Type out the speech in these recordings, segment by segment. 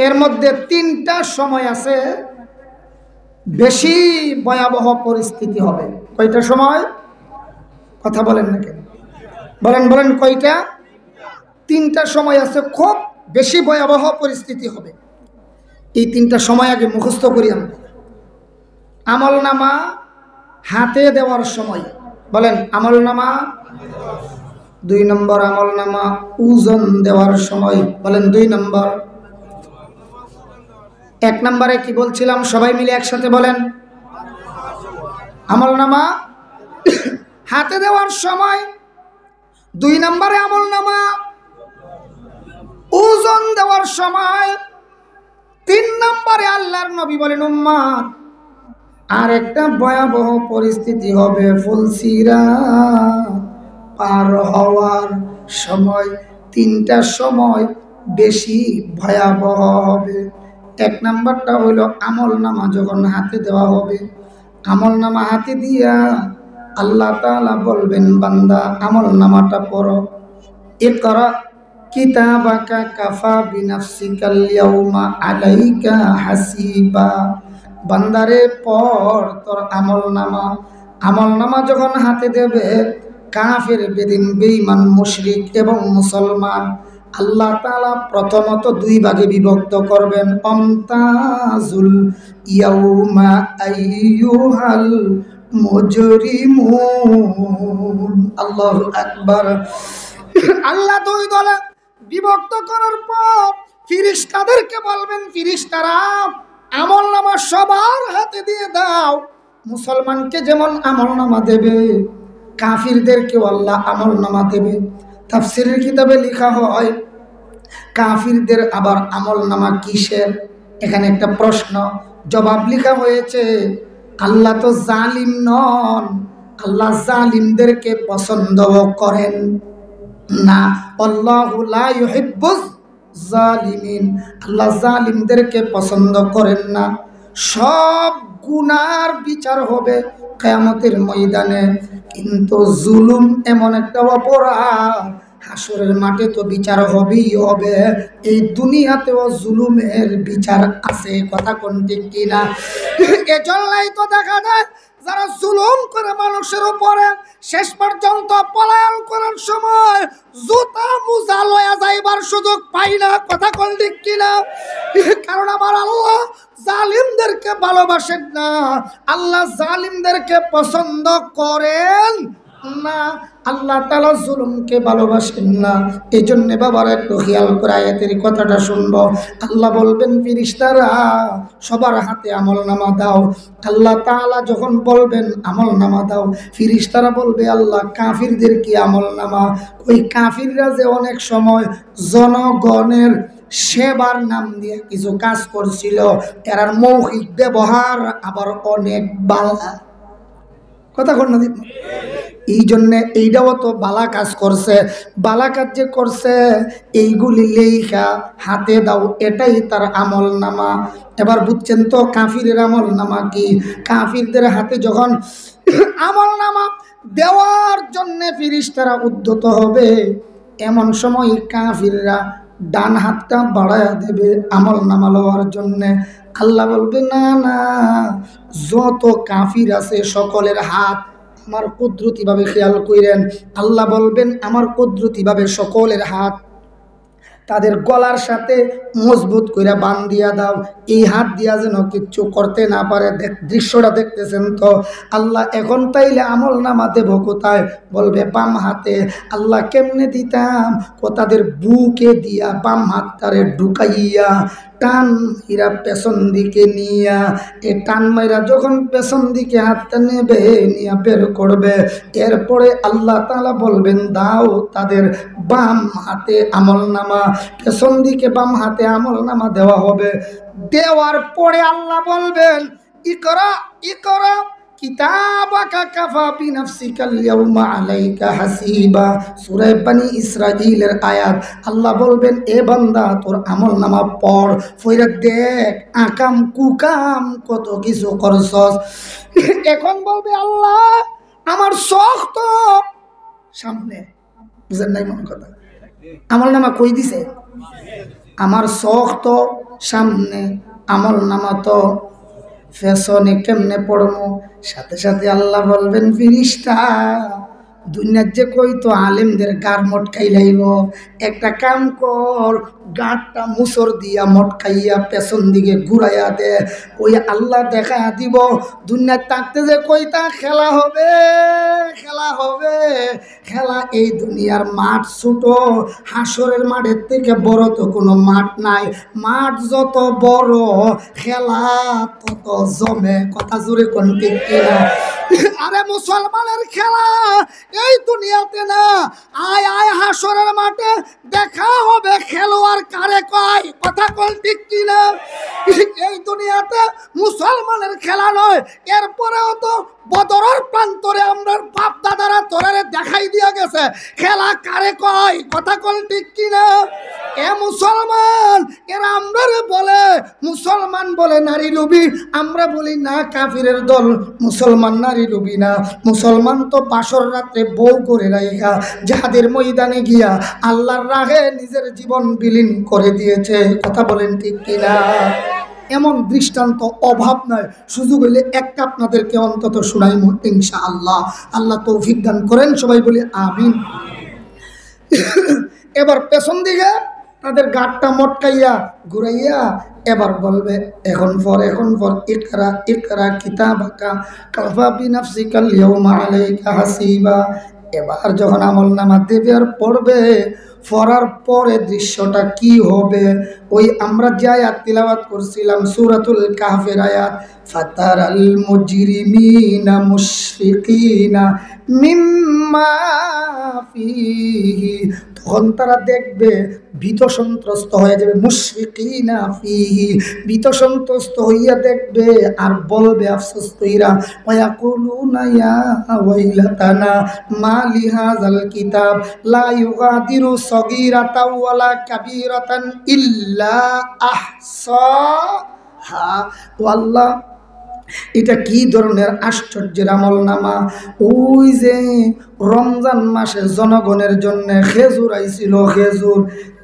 এর মধ্যে তিনটা সময় আছে বেশি ভয়াবহ পরিস্থিতি হবে। কয়টা সময়? কথা বলেন না কেন? বলেন বলেন কয়টা? তিনটা সময় আছে খুব বেশি ভয়াবহ পরিস্থিতি হবে। এই তিনটা সময় আগে মুখস্থ করি আমরা। আমলনামা হাতে দেওয়ার সময়, বলেন আমলনামা। 2 নম্বর আমলনামা ওজন দেওয়ার সময়, বলেন 2 নম্বর। 1 নম্বরে কি বলছিলাম? সবাই মিলে একসাথে বলেন। আমলনামা হাতে দেওয়ার সময়, 2 নম্বরে আমলনামা ওজন দেওয়ার সময়, 3 নম্বরে আল্লাহর নবী বলেন উম্মত আর একটা ভয়াবহ পরিস্থিতি হবে ফুলসিরাত পার হওয়ার সময়। 3টা সময় বেশি ভয়াবহ হবে। 1 নম্বরটা হলো আমলনামা যখন হাতে দেওয়া হবে, আমলনামা হাতে দিয়া আল্লাহ তাআলা বলবেন বান্দা আমলনামাটা পড়ো। ইকরা কিতাবাকা কাফা বিনাফসিকাল ইয়াউমা আলাইকা হাসিবা। বান্দারে পড় তোর আমলনামা। আমলনামা যখন হাতে দেবে কাফের, বেদিন, বেঈমান, মুশরিক এবং মুসলমান, আল্লাহ তাআলা প্রথমত 2 ভাগে বিভক্ত করবেন। আমতাজুল ইয়াউমা আইয়ুহাল মুজরিমুন। আল্লাহু আকবার। আল্লাহ 2 দলে বিভক্ত করার পর ফেরেশতাদেরকে বলবেন, ফেরেশতারা আমলনামা সবার হাতে দিয়ে দাও। মুসলমানকে যেমন আমলনামা দেবে, কাফিরদেরকেও আল্লাহ আমলনামা দেবে। তাফসীরের কিতাবে লেখা হয় কাফিরদের আবার আমলনামা কিসের? এখানে একটা প্রশ্ন, জবাব লেখা হয়েছে আল্লাহ তো জালিম নন, আল্লাহ জালিমদেরকে পছন্দ করেন না। আল্লাহু লা ইউহিব্বুজ জালিমিন, আল্লাহ জালিমদেরকে পছন্দ করেন না। সব গুনার বিচার হবে কিয়ামতের ময়দানে, কিন্তু জুলুম এমন একটা অপরাধ হাসরের মাঠে তো বিচার হবেই হবে। এই দুনিয়াতেও জুলুমের বিচার আছে। কথা কোন ঠিক কিনা? এজন্যই তো দেখা যায় যারা জুলুম করে মানুষের উপরে, শেষ পর্যন্ত পলায়ন করার সময় জুতা মুজা লয়া যাইবার সুযোগ পাই না। কথা কোন ঠিক কিনা? কারণ আমার আল্লাহ জালিমদেরকে ভালোবাসেন না, আল্লাহ জালিমদেরকে পছন্দ করেন না, আল্লাহ তাআলা জুলুমকে ভালোবাসেন না। এই জন্য বাবার একটু খেয়াল করে আয়াতের কথাটা শুনবো। আল্লাহ বলবেন ফেরেশতারা সবার হাতে আমলনামা দাও। আল্লাহ তাআলা যখন বলবেন আমলনামা দাও, ফেরেশতারা বলবে আল্লাহ কাফিরদের কি আমলনামা? ওই কাফিররা যে অনেক সময় জনগণের সেবার নাম দিয়ে কিছু কাজ করছিল, এরার মৌখিক ব্যবহার আবার অনেক বালা। কথা কন না? এই জন্যে এইটাও তো বালা কাজ করছে। বালা কাজ যে করছে এইগুলি লেখা হাতে দাও, এটাই তার আমলনামা। এবার বুঝছেন তো কাফিরের আমলনামা কি? কাফিরদের হাতে যখন আমলনামা দেওয়ার জন্য ফেরেশতারা উদ্যত হবে, এমন সময় কাফিররা ডান হাতটা বাড়ায়া দেবে আমলনামা লওয়ার জন্যে। আল্লাহ বলবে না না, যত কাফির আছে সকলের হাত আমার কুদরতিভাবে খেয়াল কইরেন। আল্লাহ বলবেন আমার কুদরতিভাবে সকলের হাত তাদের গলার সাথে মজবুত করে বান্ধিয়া দাও, এই হাত দিয়া যেন কিচ্ছু করতে না পারে। দৃশ্যটা দেখতেছেন তো? আল্লাহ এখন তাইলে আমলনামা দেব কোথায়? বলবে বাম হাতে। আল্লাহ কেমনে দিতাম? তাদের বুকে দিয়া বাম হাতটারে ঢুকাইয়া টান হীরা পেছন দিকে নিয়া, এ টান মাইরা যখন পেছন দিকে হাতটা নেবে নিয়া বের করবে, এরপরে আল্লাহ তাআলা বলবেন দাও তাদের বাম হাতে আমলনামা। পেছন দিকে বাম হাতে আমলনামা দেওয়া হবে। দেওয়ার পরে আল্লাহ বলবেন ইকরা ইকরা কিতাবাকা কাফা বিনাফসিকাল ইয়াউমা আলাইকা হাসিবা। সূরা বনী ইসরাঈলের আয়াত। আল্লাহ বলবেন এ বান্দা তোর আমলনামা পড়, পড়ে দেখ আকাম কুকাম কত কিছু করছস। এখন বলবে আল্লাহ আমার শখ তো সামনে, বুঝেন নাই মন কথা? আমলনামা কই দিছে? আমার চোখ তো সামনে, আমল নামা তো ফেশনে, কেমনে পড়বো? সাথে সাথে আল্লাহ বলবেন, ফিরিস্তা দুনিয়ার যে কই তো আলেমদের গার মটকাই লাইব, একটা কাম কর, গাঁটটা মুসর দিয়া মটকাইয়া পেছন দিকে ঘুরাইয়া দে, ওই আল্লাহ দেখা দিব দুনিয়ার থাকতে যে কইতা খেলা হবে, খেলা হবে, খেলা এই দুনিয়ার মাঠ ছোট, হাসরের মাঠের থেকে বড় তো কোনো মাঠ নাই, মাঠ যত বড় খেলা তত জমে। কথা জোরে কোন ঠিক কিনা? আরে মুসলমানের খেলা এই দুনিয়াতে না, আয় আয় হাসরের মাঠে দেখা হবে খেলোয়াড় কারে কয়। কথা কোন ঠিক কিনা? এই দুনিয়াতে মুসলমানের খেলা নয়, এরপরেও তো বদরের প্রান্তরে আমরা বাপ দাদারা তোরারে দেখাই দিয়া গেছে খেলা কারে কয়। কথা কোন ঠিক কিনা? এ মুসলমান, এরা আমরা বলে মুসলমান বলে নারী লোভী, আমরা বলি না কাফিরের দল, মুসলমান নারী লোভী না, মুসলমান তো বাসর রাত্রে বউ করে রাইখা যাহাদের ময়দানে গিয়া আল্লাহর রাহে নিজের জীবন বিলীন করে দিয়েছে। কথা বলেন ঠিক কিনা? এমন দৃষ্টান্ত অভাব নয়, সুযোগ হইলে একটা আপনাদেরকে অন্তত শোনাইব ইনশাআল্লাহ। আল্লাহ তৌফিক দান করেন, সবাই বলি আমিন। এবার পেছন দিকে তাদের গাঁটটা মটকাইয়া ঘুরাইয়া এবার বলবে, এখন পর ইকরা ইকরা কিতাবাকা কাফা বিনাফসিকা আল-ইয়াওমা আলাইকা হাসিবা। এবার যখন আমল নামা দেবে আর পড়বে, পড়ার পরে দৃশ্যটা কি হবে? ওই আমরা যে আয়াত তিলাওয়াত করছিলাম সূরাতুল কাহফের আয়াত, ফাতারাল মুজরিমিনা মুশফিকিনা মিম্মা ফিহি, তখন তারা দেখবে ভীত সন্ত্রস্ত হয়ে যাবে, মুশফিকিনা ফিহি, ভীত সন্ত্রস্ত হইয়া দেখবে আর বলবে আফসোস কইরা, ওয়ায়াকুলুনা ইয়া ওয়াইলাতানা মা লিহাযাল কিতাব লা ইউগাদিরু সগীরাতাও ওয়ালা কাবীরাতান ইল্লা আহসাহা। ও আল্লাহ, এটা কি ধরনের আশ্চর্যের আমল নামা! ওই যে রমজান মাসে জনগণের জন্য খেজুর আইছিল, খেজুর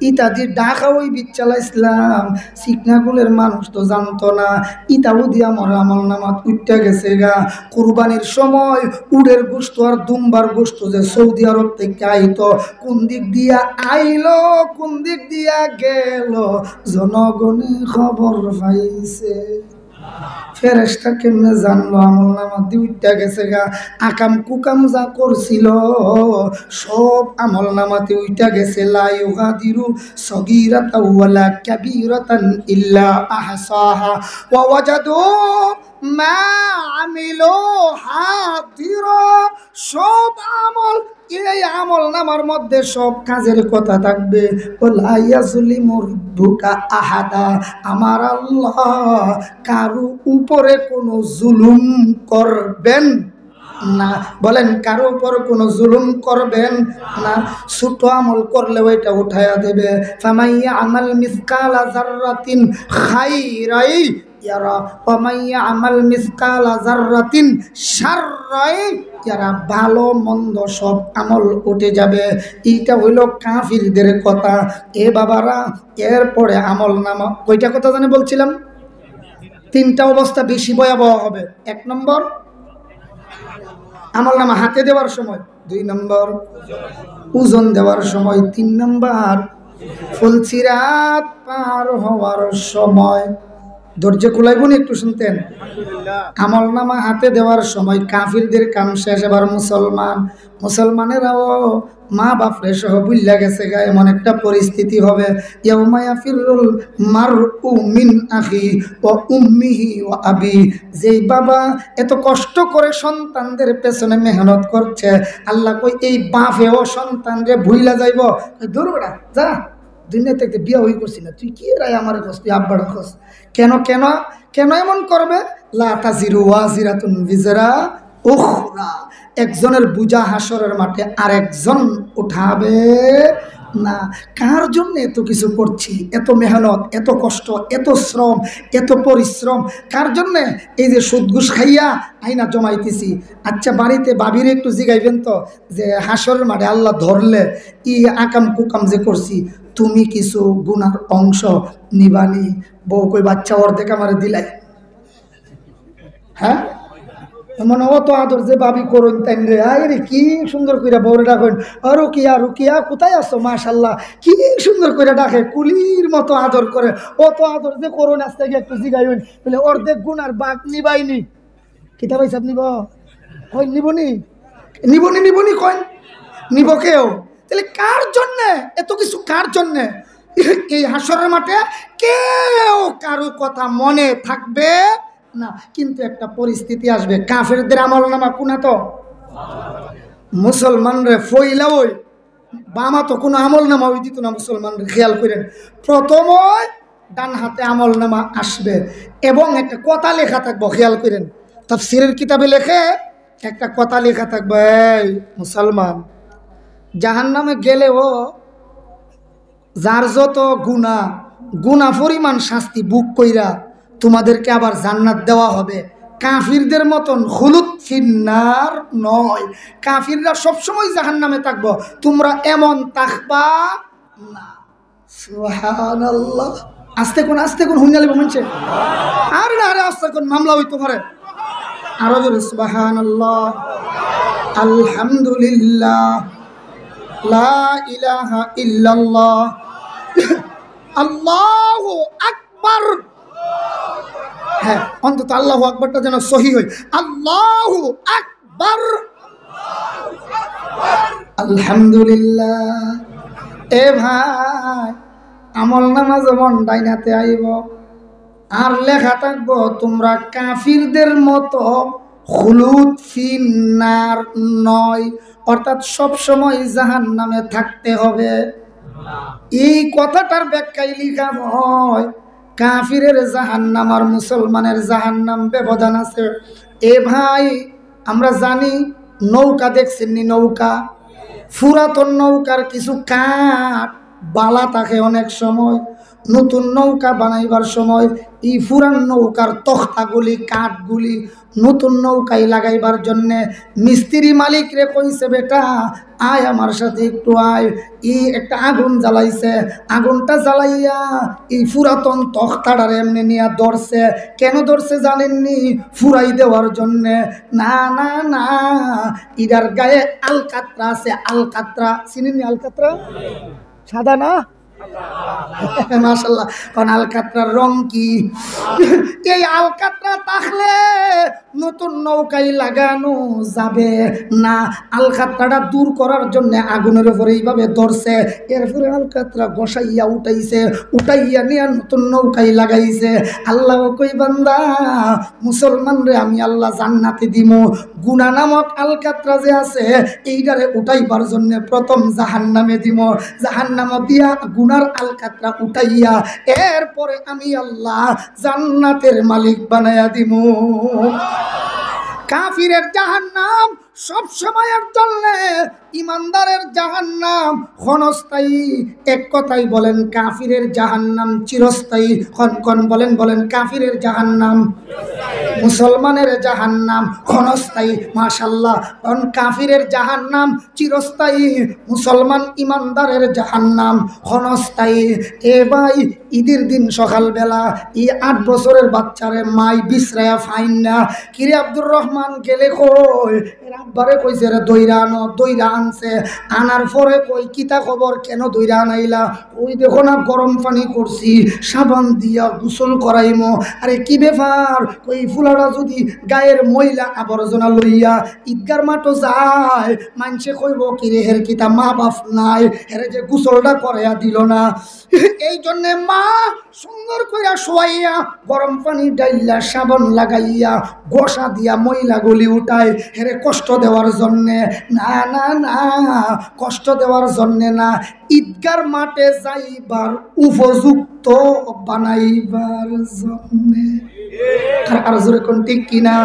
ইত্যাদি ডাকা ওই বীজ চালাইছিলাম, সিকনাগুলের মানুষ তো জানতো না, ইতাও দিয়া আমার আমল নামাত উঠতে গেছে গা। কুরবানির সময় উডের গোস্ত আর দুম্বার গোস্ত যে সৌদি আরব থেকে আইতো, কোন দিক দিয়া আইলো কোন দিক দিয়া গেল জনগণে খবর পাইছে। ফেরেশতা কেমনে জানলো আমল নামা দুইটা গেছে গা? আকাম কুকাম যা করছিল সব আমল নামাতে উইটা গেছে। লা ইউগাদিরু সগীরাতাও ওয়ালা কাবীরাতান ইল্লা আহসাহা ওয়া ওয়াজাদু মা আমিলু হাদিরা। সব আমল, এই আমল নামার মধ্যে সব কাজের কথা থাকবে। ওয়ালা ইয়াজলিমু রাব্বুকা আহাদা, আমার আল্লাহ কারো উপরে কোনো জুলুম করবেন না। বলেন, কারো উপর কোনো জুলুম করবেন না। ছোট আমল করলে ওইটা উঠাইয়া দেবে। ফামাইয়া আমাল মিসকালা যাররাতিন খাইরাই ইয়ারা ওয়ামাইয়া আমাল মিসকালা যাররাতিন শাররাই ইয়ারা। ভালো মন্দ সব আমল উঠে যাবে। এইটা হইল কাফিরদের কথা। এ বাবারা, এরপরে আমল নামা কয়টা কথা জানি বলছিলাম? তিনটা অবস্থা বেশি ভয়াবহ হবে। 1 নম্বর আমল নামা হাতে দেওয়ার সময়, 2 নম্বর ওজন দেওয়ার সময়, 3 নম্বর ফুলসিরাত পার হওয়ার সময়। ধৈর্য কুলাইবুন একটু শুনতেন। আমল নামা হাতে দেওয়ার সময় কাফিরদের কাম শেষ। এবার মুসলমানেরাও মা বাপরে সহ বুইল্লা গেছে গা, এমন একটা পরিস্থিতি হবে। ইয়াউমা ইয়াফিরুল মারউ মিন আখি ওয়া উম্মিহি ওয়া আবি। যেই বাবা এত কষ্ট করে সন্তানদের পেছনে মেহনত করছে, আল্লাহ কই এই বাপেও সন্তানরে ভুইলা যাইব। দূর বেটা যা, দুনিয়া থেকে বিয়া হয়ে করছি না, তুই কি রায় আমার খোঁজ, তুই আব্বাটা খোঁজ। কেন কেন কেন এমন করবে? লা তাজিরু ওয়াজিরাতুন বিজরা উখরা। একজনের বুঝা হাসরের মাঠে আরেকজন উঠাবে না। কার জন্য এত কিছু করছি, এত মেহনত, এত কষ্ট, এত শ্রম, এত পরিশ্রম কার জন্যে? এই যে সুদ ঘুষ খাইয়া আইনা জমাইতেছি। আচ্ছা, বাড়িতে বাবিরে একটু জিগাইবেন তো যে হাসরের মাঠে আল্লাহ ধরলে ই আকাম কুকাম যে করছি তুমি কিছু গুনার অংশ নিবানি। বউ কই বাচ্চা অর্ধেক আমারে দিলাই। হ্যাঁ মানে অত আদর যে ভাবি করুন তাই রে, আরে কি সুন্দর করে বউরে ডাকেন, রুকিয়া রুকিয়া কোথায় আসছো, মাশাল্লাহ কি সুন্দর করে ডাকে, কুলির মতো আদর করে। অত আদর যে করুন আজ থেকে একটু জিগাইন বলে অর্ধেক গুনার বাঘ নিবাইনি। কিতাব হিসাব নিব কই নিবনি নিবনি নিবনি কই নিব কেউ? তাহলে কার জন্যে এত কিছু, কার জন্যে? এই হাসরের মাঠে কেউ কারো কথা মনে থাকবে না, কিন্তু একটা পরিস্থিতি আসবে, কাফেরদের আমল নামা কোনা তো মুসলমান রে ফইলা ওই বামা তো কোনো আমল নামা ওই দিত না মুসলমান রে। খেয়াল করেন, প্রথম ডান হাতে আমল নামা আসবে এবং একটা কথা লেখা থাকবো। খেয়াল করেন, তাফসীরের কিতাবে লেখে একটা কথা লেখা থাকবে, এই মুসলমান জাহান্নামে গেলেও যার যত গুনাহ গুনাহ পরিমাণ শাস্তি বুক কইরা তোমাদেরকে আবার জান্নাত দেওয়া হবে। কাফিরদের মতন খুলুদ ফিন্নার নয়, কাফিররা সবসময় জাহান্নামে থাকবো, তোমরা এমন থাকবা না। সুবহানাল্লাহ। আস্তে কোন হুঞ্জালি বলছে আর না, আরে আস্তে কোন মামলা হইতে পারে। আরো জোরে সুবহানাল্লাহ, আলহামদুলিল্লাহ, লা ইলাহা ইল্লাল্লাহ, আল্লাহু আকবার। হ্যাঁ, অন্তত আল্লাহু আকবারটা যেন সহি হয়। আল্লাহু আকবার, আলহামদুলিল্লাহ। এ ভাই, আমল নামা যেমন ডাইনাতে আইব আর লেখা থাকবো তোমরা কাফিরদের মতো খুলুদ ফিন্নার নয়, অর্থাৎ সব সময় জাহান্নামে থাকতে হবে। এই কথাটার ব্যাখ্যায় লিখা হয় কাফিরের জাহান্নাম আর মুসলমানের জাহান্নাম ব্যবধান আছে। এ ভাই, আমরা জানি নৌকা দেখছেন, নৌকা পুরাতন নৌকার কিছু কাঠ বালা থাকে, অনেক সময় নতুন নৌকা বানাইবার সময় এই পুরান নৌকার তক্তাগুলি কাঠগুলি নতুন নৌকায় লাগাইবার জন্যে মিস্ত্রি মালিক রে কইছে, বেটা আয় আমার সাথে একটু আয়। ই একটা আগুন জ্বালাইছে, আগুনটা জ্বালাইয়া এই পুরাতন তক্তাটারে এমনি নিয়ে ধরছে। কেন ধরছে জানেননি? ফুরাই দেওয়ার জন্যে। না না না, ইদার গায়ে আলকাতরা আছে, আলকাতরা চিনেননি? আলকাতরা সাদা না, মাশাআল্লাহ। কারণ আলকাতরার রং কি? এই আলকাতরা থাকলে নতুন নৌকায় লাগানো যাবে না। আলকাতরাটা দূর করার জন্য আগুনের উপরে এইভাবে ধরছে, এরপরে আলকাতরা গসাইয়া উঠাইছে, উঠাইয়া নিয়ে নতুন নৌকায় লাগাইছে। আল্লাহ কই, বান্দা মুসলমান রে আমি আল্লাহ জান্নাতে দিমু, গুনাহ নামক আলকাতরা যে আছে এইটারে উঠাইবার জন্য প্রথম জাহান্নামে দিব, জাহান্নাম দিয়া গুনার আলকাতরা উঠাইয়া এরপরে আমি আল্লাহ জান্নাতের মালিক বানায়া দিমু। কাফিরের জাহান্নাম সব সময়ের জন্য, ইমানদারের জাহান্নাম ক্ষণস্থায়ী। এক কথাই বলেন কাফিরের জাহান্নাম চিরস্থায়ী। ক্ষণ বলেন বলেন কাফিরের জাহান্নাম, মুসলমানের জাহান্নাম ক্ষণস্থায়ী। মাশাআল্লাহ। কারণ কাফিরের জাহান্নাম চিরস্থায়ী, মুসলমান ইমানদারের জাহান্নাম ক্ষণস্থায়ী। এ ভাই, ঈদের দিন সকালবেলা এই 8 বছরের বাচ্চারে মাই বিশ্রায়া ফাইন না, কিরে আব্দুর রহমান গেলে কই? রাব্বারে কইছে রে দইরা আনো, দইরা আনছে। আনার পরে কই কিতা খবর, কেন দইরা আনাইলা? ওই দেখো না গরম পানি করছি, সাবান দিয়া গোসল করাইমো। আরে কি ব্যাপার? কই ফুলাটা যদি গায়ের ময়লা আবর্জনা লইয়া ঈদগার মাঠও যায়, মানুষে কইব কিরে হের কিতা মা বাপ নাই, হেরে যে গোসলটা করাইয়া দিল না। এই জন্যে মা সুন্দর কইরা শোয়াইয়া গরম পানি ডাইলা সাবান লাগাইয়া ঘষা দিয়া ময়লা গলি উঠায়, হেরে কষ্ট দেওয়ার জন্যে না। না না, কষ্ট দেওয়ার জন্যে না, ঈদগার মাঠে যাইবার উপযুক্ত বানাইবার জন্যে। আর জোরে কোন ঠিক কিনা?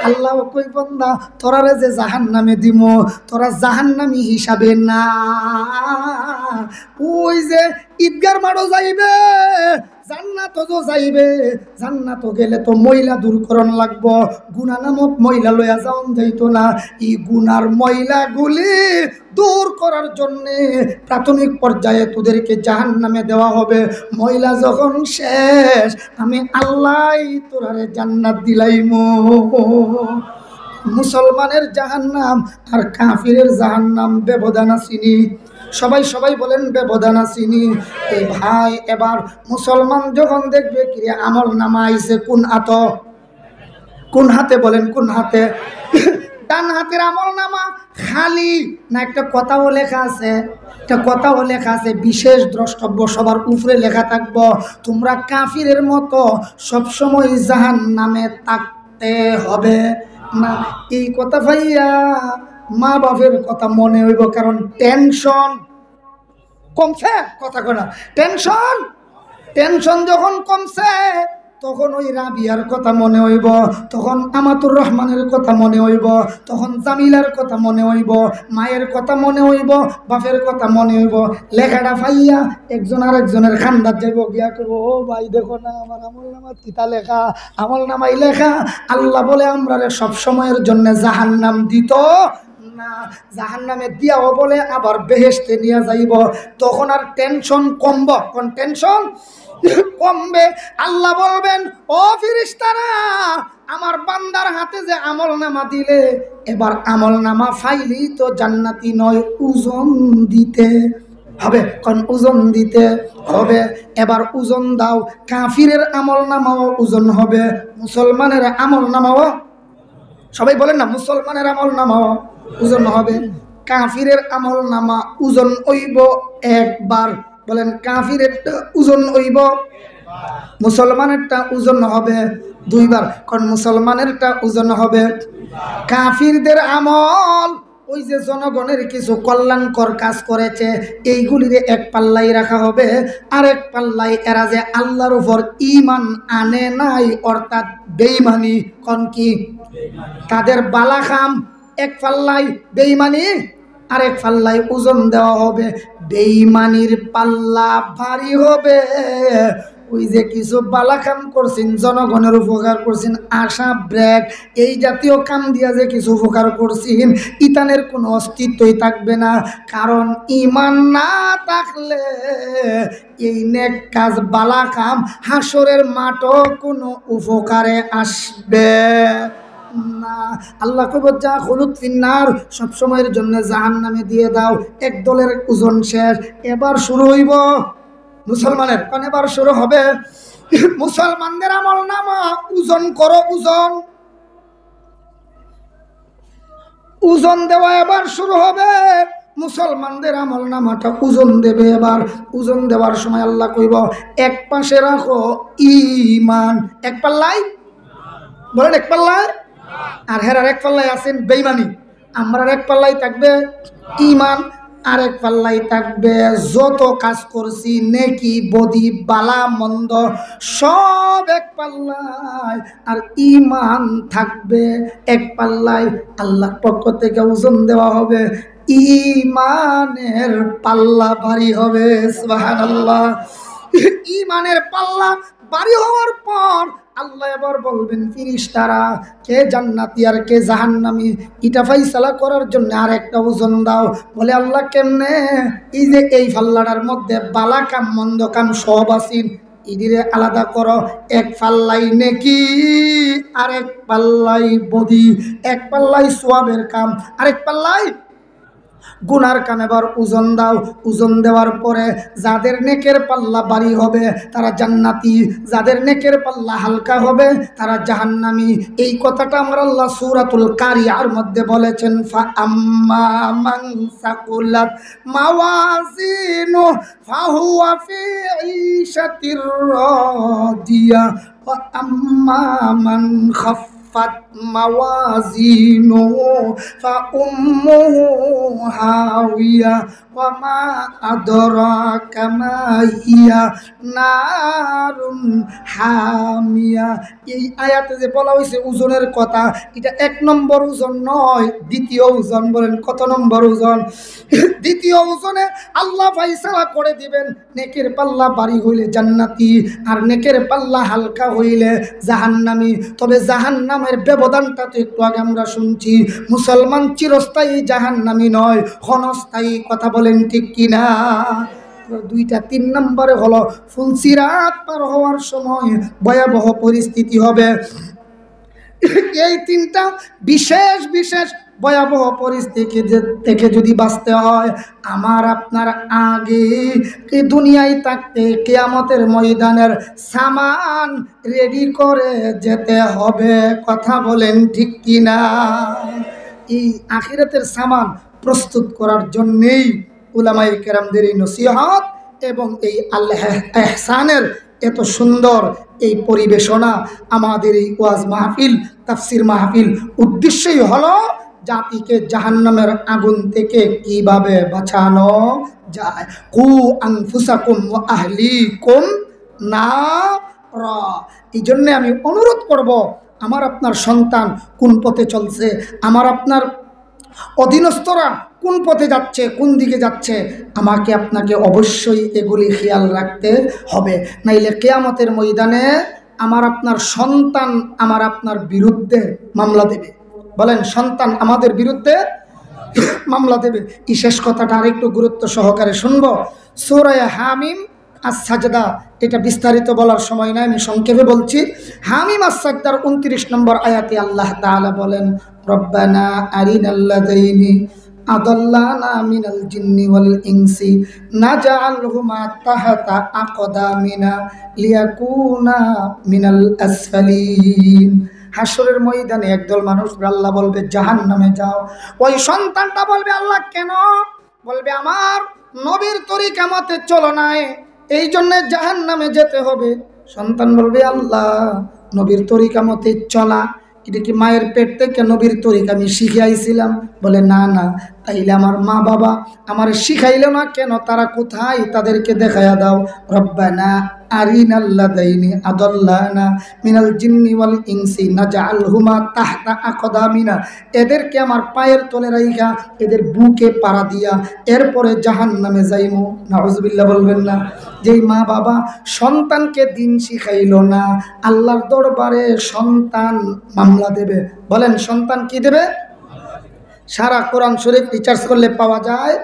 আল্লাহ কই, বান্দা তোরারে যে জাহান্নামে দিমু, তোরা জাহান্নামী হিসাবে না। ওই যে ঈদগার মাঠও যাইবে, জান্নাত তো যাইবে, জান্নাত গেলে তো ময়লা দূরকরণ লাগবো, গুনাহ নামক ময়লা লইয়া যাওন যাইতো না। এই গুনার ময়লাগুলি দূর করার জন্যে প্রাথমিক পর্যায়ে তোদেরকে জাহান্নামে দেওয়া হবে। ময়লা যখন শেষ, আমি আল্লাহ তোরারে জান্নাত দিলাইমু। মুসলমানের জাহান্নাম আর কাফিরের জাহান্নাম ব্যবধান আছিনি? সবাই সবাই বলেন ব্যবধান আছিনি? এই ভাই, এবার মুসলমান যখন দেখবে কি আমল নামা আইছে কোন কোন হাতে, বলেন কোন হাতে? ডান হাতের আমল নামা খালি না একটা কথাও লেখা আছে? একটা কথাও লেখা আছে, বিশেষ দ্রষ্টব্য সবার উপরে লেখা থাকবো, তোমরা কাফিরের মতো সবসময় জাহান্নামে থাকতে হবে না। এই কথা ভাইয়া মা বাপের কথা মনে হইব, কারণ টেনশন কমছে। কথা কনা টেনশন যখন কমছে, তখন ওই রাবিয়ার কথা মনে হইব, তখন আমাতুর রহমানের কথা মনে হইব, তখন জামিলার কথা মনে হইব, মায়ের কথা মনে হইব, বাপের কথা মনে হইব। লেখাটা পাইয়া একজন আর একজনের খান্দার যাইব, গিয়া করবো, ও ভাই দেখো না আমার আমল নামা কিতা লেখা, আমল নামাই লেখা আল্লাহ বলে আমরা সব সময়ের জন্য জাহান্নাম দিত না, জাহান্নামে দিয়াও বলে আবার বেহেশতে নিয়ে যাইব। তখন আর টেনশন কমব, কোন টেনশন কমবে। আল্লাহ বলবেন, ও ফেরেশতারা, আমার বান্দার হাতে যে আমল নামা দিলে, এবার আমল নামা ফাইলি তো জান্নাতি নয়, ওজন দিতে হবে। কোন ওজন দিতে হবে? এবার ওজন দাও। কাফিরের আমল নামাও ওজন হবে, মুসলমানের আমল নামাও, সবাই বলেন না, মুসলমানের আমল নামাও ওজন হবে। কাফিরের আমল নামা ওজন হইব একবার, বলেন কাফিরেরটা ওজন হইব, মুসলমানেরটা ওজন হবে দুইবার। কারণ মুসলমানেরটা ওজন হবে। কাফিরদের আমল ওই যে জনগণের কিছু কল্যাণকর কাজ করেছে, এইগুলিরে এক পাল্লাই রাখা হবে, আর এক পাল্লাই এরা যে আল্লাহর উপর ঈমান আনে নাই, অর্থাৎ বেঈমানি, কোন কি তাদের বালাখাম এক পাল্লাই বেঈমানি, আরেক পাল্লায় ওজন দেওয়া হবে। বেঈমানির পাল্লা ভারী হবে। ওই যে কিছু বালা কাম করছেন, জনগণের উপকার করছেন, আশা ব্রেক এই জাতীয় কাম দিয়া যে কিছু উপকার করছেন, ইতানের কোনো অস্তিত্বই থাকবে না। কারণ ঈমান না থাকলে এই নেক কাজ বালা কাম হাসরের মাঠও কোনো উপকারে আসবে না। আল্লাহ কইব, যা খুলুদ ফিন্নার, সব সময়ের জন্য জাহান্নামে দিয়ে দাও। এক দলের ওজন শেষ, এবার শুরু হইব মুসলমানের। কারণ এবার শুরু হবে মুসলমানদের আমল নামা ওজন করো, ওজন দেওয়া এবার শুরু হবে। মুসলমানদের আমল নামাটা ওজন দেবে। এবার ওজন দেওয়ার সময় আল্লাহ কইব, এক পাশে রাখো ঈমান, এক পাল্লায়, বলেন এক পাল্লায়, আর হেরার এক পাল্লাই আছেন বেঈমানি। আমরার এক পাল্লাই থাকবে ঈমান, আর এক পাল্লাই থাকবে যত কাজ করছি, নেকি বদি বালা মন্দ সব এক পাল্লাই, আর ঈমান থাকবে এক পাল্লাই। আল্লাহর পক্ষ থেকে ওজন দেওয়া হবে, ঈমানের পাল্লা ভারী হবে। সুবহানাল্লাহ। ঈমানের পাল্লা ভারী হওয়ার পর আল্লাহ এবার বলবেন, ফেরেশতারা কে জান্নাতি আর কে জাহান্নামী, এটা ফয়সালা করার জন্য আর একটা ওজন দাও। বলে আল্লাহ কেমনে? এই যে এই পাল্লাটার মধ্যে বালা কাম মন্দ কাম সব আছেন, ইদিরে আলাদা করো। এক পাল্লাই নেকি, আরেক পাল্লাই বদি, এক পাল্লাই সওয়াবের কাম, আরেক পাল্লাই গুনার কাম। এবার ওজন দাও। ওজন দেওয়ার পরে যাদের নেকের পাল্লা ভারী হবে তারা জান্নাতি, যাদের নেকের পাল্লা হালকা হবে তারা জাহান্নামী। এই কথাটা আমরা আল্লাহ সূরাতুল কারিয়ার মধ্যে বলেছেন, ফা আম্মা মান সাকুলাত মাওয়াজিনু ফাহুয়া ফি ঈশাতির রাদিয়া ওয়া আম্মা মান খাফফাত মাওয়াজিনুহু ফাউম্মুহু হাওিয়া ওয়া মা আদরাকা মা হিয়া নারুন হামিয়া। এই আয়াতে যে বলা হয়েছে ওজনের কথা, এটা এক নম্বর ওজন নয়, দ্বিতীয় ওজন। বলেন কত নম্বর ওজন? দ্বিতীয় ওজনে আল্লাহ ফাইসালা করে দিবেন, নেকের পাল্লা ভারী হইলে জান্নাতি, আর নেকের পাল্লা হালকা হইলে জাহান্নামী। তবে জাহান্নামের ব্যবধানটা তো একটু আগে আমরা শুনছি, মুসলমান চিরস্থায়ী জাহান্নামী নয়, ক্ষণস্থায়ী। কথা বলেন ঠিক কিনা? দুইটা। তিন নম্বরে হলো ফুলসিরাত পার হওয়ার সময় ভয়াবহ পরিস্থিতি হবে। এই তিনটা বিশেষ বিশেষ ভয়াবহ পরিস্থিতি থেকে যদি বাঁচতে হয়, আমার আপনার আগে এই দুনিয়ায় থাকতে কিয়ামতের ময়দানের সামান রেডি করে যেতে হবে। কথা বলেন ঠিক কিনা? এই আখিরাতের সামান প্রস্তুত করার জন্যেই উলামায়ে কেরামদের এই নসিহত এবং এই আল্লাহ ইহসানের এত সুন্দর এই পরিবেশনা, আমাদের এই ওয়াজ মাহফিল, তাফসির মাহফিল, উদ্দেশ্যই হলো জাতিকে জাহান্নামের আগুন থেকে কিভাবে বাঁচানো যায়। কু আনফুসাকুম ওয়া আহলিকুম নারা। এই জন্যে আমি অনুরোধ করব, আমার আপনার সন্তান কোন পথে চলছে, আমার আপনার অধীনস্থরা কোন পথে যাচ্ছে, কোন দিকে যাচ্ছে, আমাকে আপনাকে অবশ্যই এগুলি খেয়াল রাখতে হবে। নাইলে কিয়ামতের ময়দানে আমার আপনার সন্তান আমার আপনার বিরুদ্ধে মামলা দেবে। বলেন, সন্তান আমাদের বিরুদ্ধে মামলা দেবে। এই শেষ কথাটা আরেকটু গুরুত্ব সহকারে শুনবো। সূরা হামিম আস-সাজদা, এটা বিস্তারিত বলার সময় নয়, আমি সংক্ষেপে বলছি। হামিম আস-সাজদার 29 নম্বর আয়াতে আল্লাহ তাআলা বলেন, রব্বানা আরিনাল্লাযাইনি আদাল্লানা মিনাল জিন্নি ওয়াল ইনসি নাজআলহুমা তাহতা আকদামিনা লিয়াকুনা মিনাল আসফালিন। হাসরের ময়দানে একদল মানুষ আল্লাহ বলবে জাহান্নামে যাও। ওই সন্তানটা বলবে আল্লাহ কেন? বলবে আমার নবীর তরিকা মতে চলো নাই, এই জন্য জাহান্নামে যেতে হবে। সন্তান বলবে আল্লাহ নবীর তরিকা মতে চলা, এটা কি মায়ের পেট থেকে নবীর তরিকা আমি শিখে আইছিলাম? বলে না না, তাইলে আমার মা বাবা আমার শিখাইল না কেন? তারা কোথায়? তাদেরকে দেখায়া দাও। রব্বানা আরিনাল্লাযাইনি আদাল্লানা মিনাল জিন্নি ওয়াল ইনসি নাজআলহুমা তাহতা আকদামিনা। এদেরকে আমার পায়ের তলে রাইখা এদের বুকে পাড়া দিয়া এরপরে জাহান্নামে যাইমু। নাউজুবিল্লাহ বলবেন না? যেই মা বাবা সন্তানকে দিন শিখাইল না, আল্লাহর দরবারে সন্তান মামলা দেবে। বলেন সন্তান কি দেবে? সারা কোরআন শরীফ রিসার্চ করলে পাওয়া যায়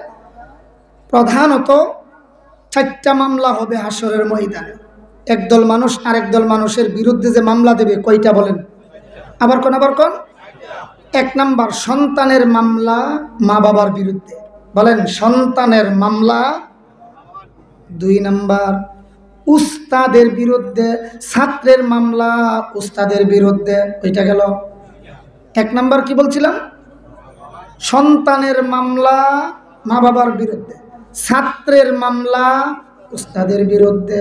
প্রধানত 4টা মামলা হবে হাসরের ময়দানে। একদল মানুষ আরেকদল মানুষের বিরুদ্ধে যে মামলা দেবে, কয়টা বলেন? আবার কোন 1 নাম্বার সন্তানের মামলা মা বাবার বিরুদ্ধে। বলেন সন্তানের মামলা। 2 নাম্বার উস্তাদের বিরুদ্ধে, ছাত্রের মামলা উস্তাদের বিরুদ্ধে। ওইটা গেল 1 নাম্বার। কি বলছিলাম? সন্তানের মামলা মা বাবার বিরুদ্ধে, ছাত্রের মামলা উস্তাদের বিরুদ্ধে,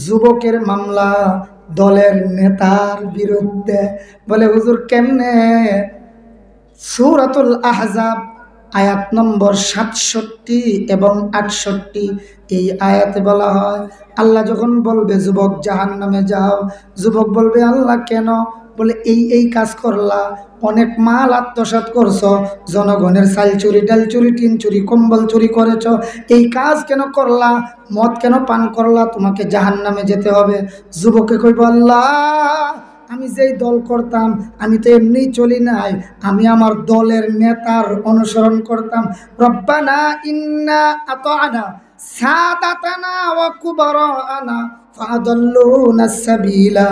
যুবকের মামলা দলের নেতার বিরুদ্ধে। বলে হুজুর কেমনে? সূরাতুল আহজাব আয়াত নম্বর 67 এবং 68, এই আয়াতে বলা হয় আল্লাহ যখন বলবে যুবক জাহান্নামে যাও, যুবক বলবে আল্লাহ কেন? বলে এই কাজ করলা, অনেক মাল আত্মসাৎ করছো, জনগণের চাল চুরি, ডাল চুরি, টিন চুরি, কম্বল চুরি করেছ, এই কাজ কেন করলা? মদ কেন পান করলা? তোমাকে জাহান্নামে যেতে হবে। যুবকে কইব আল্লাহ আমি যেই দল করতাম আমি তো এমনি চলি নাই, আমি আমার দলের নেতার অনুসরণ করতাম। রব্বানা ইন্না আতানা সাদাতানা ওয়া কুবারানা ফাদাল্লুনা সাবিলা।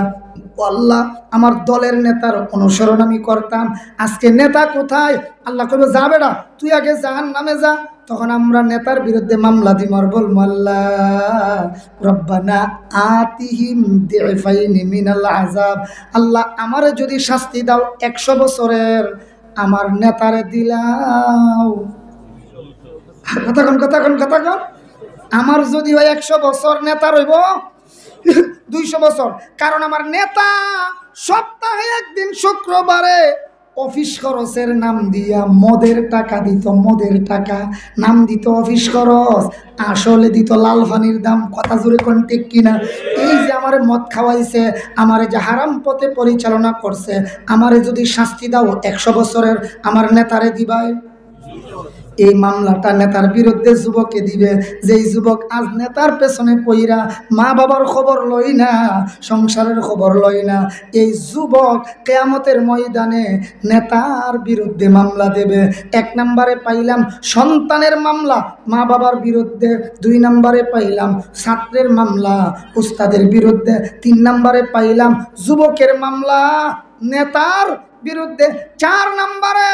আল্লাহ আমার দলের নেতার অনুসরণ আমি করতাম, আজকে নেতা কোথায়? আল্লাহ কইবে যা বেটা তুই আগে জাহান্নামে যা। তখন আমরা নেতার বিরুদ্ধে মামলা দিই, বল আল্লাহ রব্বানা আতিহিম দিফাইনি মিনাল আযাব। আল্লাহ আমারে যদি শাস্তি দাও 100 বছরের, আমার নেতারে দিলাও। কথা কন। আমার যদি হয় 100 বছর নেতা রইব, 200 বছর। কারণ আমার নেতা সপ্তাহে একদিন শুক্রবারে অফিস খরচের নাম দিয়া মদের টাকা দিত, মদের টাকা নাম দিত অফিস খরচ, আসলে দিত লাল পানির দাম। কথা জোরে কোন ঠিক কিনা? এই যে আমারে মদ খাওয়াইছে, আমারে যে হারাম পথে পরিচালনা করছে, আমারে যদি শাস্তি দাও 100 বছরের, আমার নেতারে দিবাই। এই মামলাটা নেতার বিরুদ্ধে যুবককে দিবে, যেই যুবক আজ নেতার পেছনে পইরা মা বাবার খবর লই না, সংসারের খবর লই না, এই যুবক কিয়ামতের ময়দানে নেতার বিরুদ্ধে মামলা দেবে। 1 নম্বরে পাইলাম সন্তানের মামলা মা বাবার বিরুদ্ধে, 2 নম্বরে পাইলাম ছাত্রের মামলা উস্তাদের বিরুদ্ধে, 3 নম্বরে পাইলাম যুবকের মামলা নেতার বিরুদ্ধে, 4 নম্বরে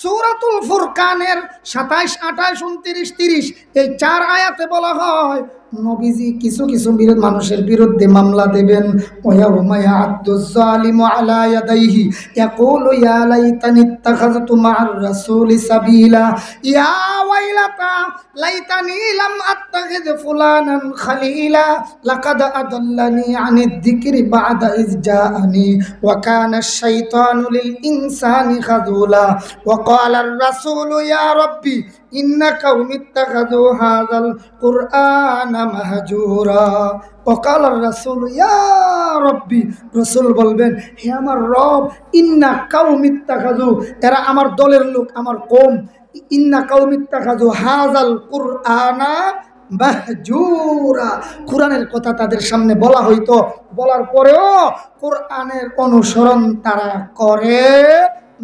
সূরাতুল ফুরকানের 27, 28, 29, 30 এই 4 আয়াতে বলা হয় নবীজি কিছু কিছু মানুষের বিরুদ্ধে মামলা দেবেন। ওয়ায়াউমা ইয়া'আদ্দুজ যালিমু আলা ইয়াদাইহি ইয়াকুলু ইয়া লাইতানি ইত্তাখাযতু মা'আর রাসূলি সাবিলা ইয়া ওয়াইলাতা লাইতানি লাম আত্তাখিয ফুলানান খালিলা লাকাদ আদাল্লানি আনিদ যিকরি বা'দা ইয জাআনি ওয়া কানা আশ-শাইতানু লিল ইনসানি খাযুলা ওয়া ক্বালা আর-রাসূলু ইয়া রাব্বি ইন্না কাওমি ইত্তাখাযু হাযাল কুরআনা মাহজুরা। ওয়াকাল আর-রাসূল ইয়া রাব্বি, রাসূল বলবেন হে আমার রব, ইন্না কাওমি ইত্তাখাযু, এরা আমার দলের লোক, আমার কওম, ইন্না কাওমি ইত্তাখাযু হাযাল কুরআনা মাহজুরা। কোরআনের কথা তাদের সামনে বলা হইতো, বলার পরেও কোরআনের অনুসরণ তারা করে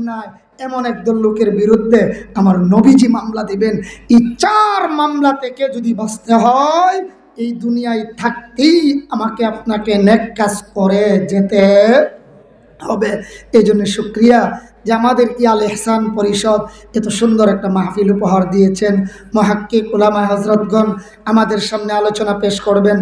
না। এমন একদল লোকের বিরুদ্ধে আমার নবীজি মামলা দিবেন। এই 4 মামলা থেকে যদি বাঁচতে হয়, এই দুনিয়ায় থাকতেই আমাকে আপনাকে নেক কাজ করে যেতে হবে। এই জন্য শুকরিয়া যে আমাদের আল ইহসান পরিষদ এত সুন্দর একটা মাহফিল উপহার দিয়েছেন। মুহাক্কিক উলামা হযরতগণ আমাদের সামনে আলোচনা পেশ করবেন।